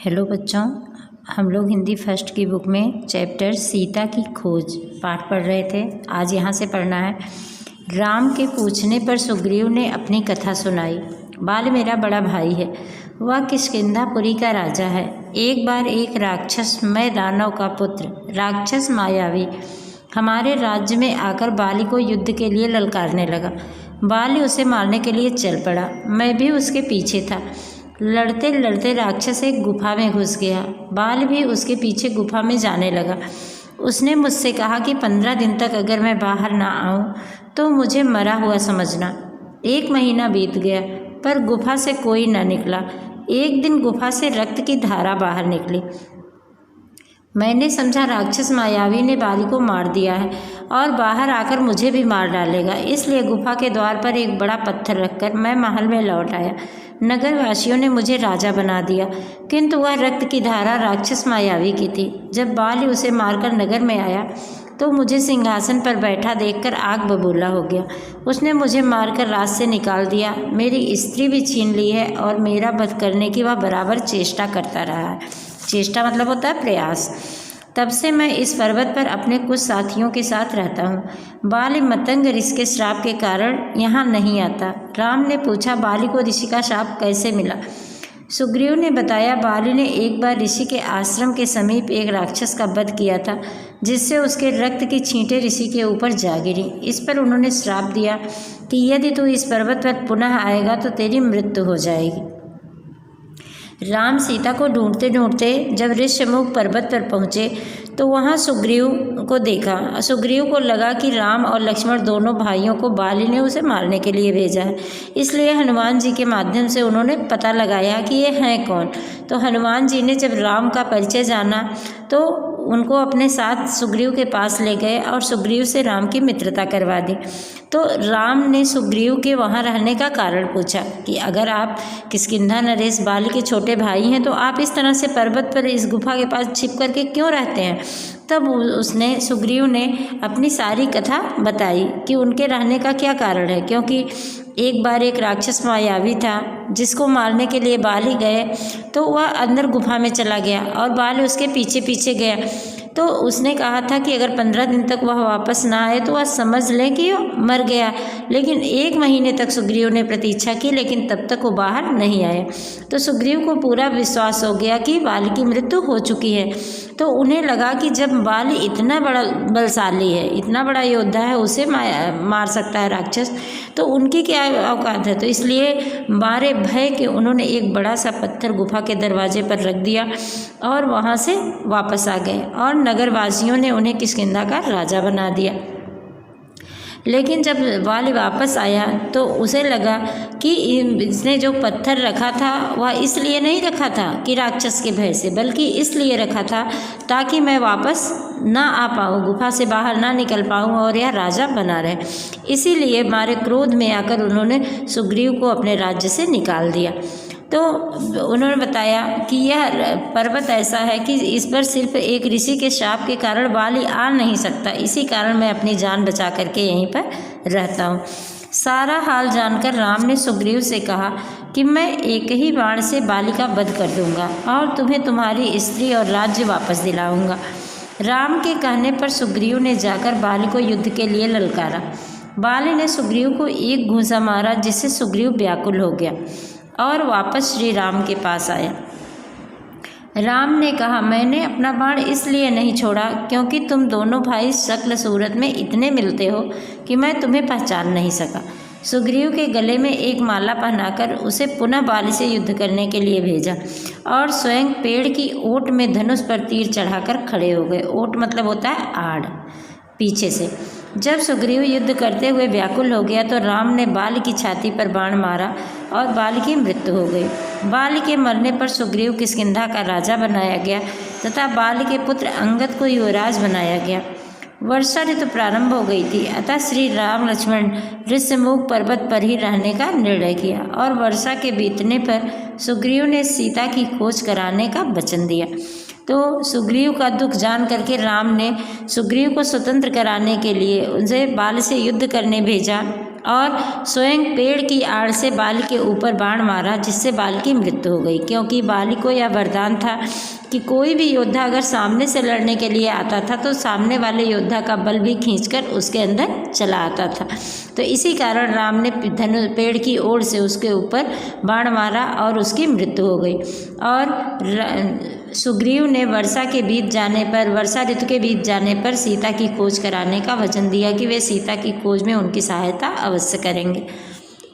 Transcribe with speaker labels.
Speaker 1: Hello बच्चों, हम लोग हिंदी फर्स्ट की बुक में चैप्टर सीता की खोज पाठ पढ़ रहे थे। आज यहाँ से पढ़ना है। राम के पूछने पर सुग्रीव ने अपनी कथा सुनाई। बाल मेरा बड़ा भाई है, वह किष्किंधापुरी का राजा है। एक बार एक राक्षस मैं दानव का पुत्र राक्षस मायावी हमारे राज्य में आकर बाली को युद्ध के लिए ललकारने लगा। बाली उसे मारने के लिए चल पड़ा, मैं भी उसके पीछे था। लड़ते लड़ते राक्षस एक गुफा में घुस गया। बाल भी उसके पीछे गुफा में जाने लगा। उसने मुझसे कहा कि 15 दिन तक अगर मैं बाहर ना आऊं तो मुझे मरा हुआ समझना। 1 महीना बीत गया पर गुफा से कोई न निकला। एक दिन गुफा से रक्त की धारा बाहर निकली। मैंने समझा राक्षस मायावी ने बाली को मार दिया है और बाहर आकर मुझे भी मार डालेगा, इसलिए गुफा के द्वार पर एक बड़ा पत्थर रखकर मैं महल में लौट आया। नगरवासियों ने मुझे राजा बना दिया, किंतु वह रक्त की धारा राक्षस मायावी की थी। जब बाली उसे मारकर नगर में आया तो मुझे सिंहासन पर बैठा देखकर आग बबूला हो गया। उसने मुझे मारकर राज से निकाल दिया, मेरी स्त्री भी छीन ली है और मेरा वध करने की वह बराबर चेष्टा करता रहा है। चेष्टा मतलब होता है प्रयास। तब से मैं इस पर्वत पर अपने कुछ साथियों के साथ रहता हूँ। बाली मतंग ऋषि के श्राप के कारण यहाँ नहीं आता। राम ने पूछा, बाली को ऋषि का श्राप कैसे मिला? सुग्रीव ने बताया, बाली ने एक बार ऋषि के आश्रम के समीप एक राक्षस का वध किया था, जिससे उसके रक्त की छींटें ऋषि के ऊपर जा गिरी। इस पर उन्होंने श्राप दिया कि यदि तू इस पर्वत पर पुनः आएगा तो तेरी मृत्यु हो जाएगी। राम सीता को ढूंढते ढूंढते जब ऋष्यमुख पर्वत पर पहुँचे तो वहाँ सुग्रीव को देखा। सुग्रीव को लगा कि राम और लक्ष्मण दोनों भाइयों को बाली ने उसे मारने के लिए भेजा है, इसलिए हनुमान जी के माध्यम से उन्होंने पता लगाया कि ये हैं कौन। तो हनुमान जी ने जब राम का परिचय जाना तो उनको अपने साथ सुग्रीव के पास ले गए और सुग्रीव से राम की मित्रता करवा दी। तो राम ने सुग्रीव के वहाँ रहने का कारण पूछा कि अगर आप किष्किंधा नरेश बाली के छोटे भाई हैं तो आप इस तरह से पर्वत पर इस गुफा के पास छिप करके क्यों रहते हैं? तब उसने सुग्रीव ने अपनी सारी कथा बताई कि उनके रहने का क्या कारण है। क्योंकि एक बार एक राक्षस मायावी था जिसको मारने के लिए बाली गए तो वह अंदर गुफा में चला गया और बाली उसके पीछे पीछे गया। तो उसने कहा था कि अगर 15 दिन तक वह वापस ना आए तो वह समझ लें कि मर गया। लेकिन 1 महीने तक सुग्रीव ने प्रतीक्षा की, लेकिन तब तक वो बाहर नहीं आए। तो सुग्रीव को पूरा विश्वास हो गया कि बाली की मृत्यु हो चुकी है। तो उन्हें लगा कि जब बाली इतना बड़ा बलशाली है, इतना बड़ा योद्धा है, उसे मार सकता है राक्षस, तो उनकी क्या औकात है। तो इसलिए मारे भय के उन्होंने एक बड़ा सा पत्थर गुफा के दरवाजे पर रख दिया और वहाँ से वापस आ गए और नगरवासियों ने उन्हें किष्किंधा का राजा बना दिया। लेकिन जब बाली वापस आया तो उसे लगा कि इसने जो पत्थर रखा था वह इसलिए नहीं रखा था कि राक्षस के भय से, बल्कि इसलिए रखा था ताकि मैं वापस ना आ पाऊँ, गुफा से बाहर ना निकल पाऊँ और यह राजा बना रहे। इसीलिए मारे क्रोध में आकर उन्होंने सुग्रीव को अपने राज्य से निकाल दिया। तो उन्होंने बताया कि यह पर्वत ऐसा है कि इस पर सिर्फ एक ऋषि के शाप के कारण बाली आ नहीं सकता, इसी कारण मैं अपनी जान बचा करके यहीं पर रहता हूँ। सारा हाल जानकर राम ने सुग्रीव से कहा कि मैं एक ही बाण से बाली का वध कर दूंगा और तुम्हें तुम्हारी स्त्री और राज्य वापस दिलाऊंगा। राम के कहने पर सुग्रीव ने जाकर बाली को युद्ध के लिए ललकारा। बाली ने सुग्रीव को एक घूंसा मारा, जिससे सुग्रीव व्याकुल हो गया और वापस श्री राम के पास आया। राम ने कहा, मैंने अपना बाण इसलिए नहीं छोड़ा क्योंकि तुम दोनों भाई शक्ल सूरत में इतने मिलते हो कि मैं तुम्हें पहचान नहीं सका। सुग्रीव के गले में एक माला पहनाकर उसे पुनः बाली से युद्ध करने के लिए भेजा और स्वयं पेड़ की ओट में धनुष पर तीर चढ़ाकर खड़े हो गए। ओट मतलब होता है आड़, पीछे से। जब सुग्रीव युद्ध करते हुए व्याकुल हो गया तो राम ने बाली की छाती पर बाण मारा और बाली की मृत्यु हो गई। बाली के मरने पर सुग्रीव किष्किंधा का राजा बनाया गया तथा बाली के पुत्र अंगद को युवराज बनाया गया। वर्षा ऋतु प्रारंभ हो गई थी, अतः श्री राम लक्ष्मण ऋष्यमुख पर्वत पर ही रहने का निर्णय किया और वर्षा के बीतने पर सुग्रीव ने सीता की खोज कराने का वचन दिया। तो सुग्रीव का दुख जान करके राम ने सुग्रीव को स्वतंत्र कराने के लिए उनसे बाली से युद्ध करने भेजा और स्वयं पेड़ की आड़ से बाली के ऊपर बाण मारा, जिससे बाली की मृत्यु हो गई। क्योंकि बाली को यह वरदान था कि कोई भी योद्धा अगर सामने से लड़ने के लिए आता था तो सामने वाले योद्धा का बल भी खींचकर उसके अंदर चला आता था। तो इसी कारण राम ने पेड़ की ओर से उसके ऊपर बाण मारा और उसकी मृत्यु हो गई। और सुग्रीव ने वर्षा ऋतु के बीत जाने पर सीता की खोज कराने का वचन दिया कि वे सीता की खोज में उनकी सहायता अवश्य करेंगे।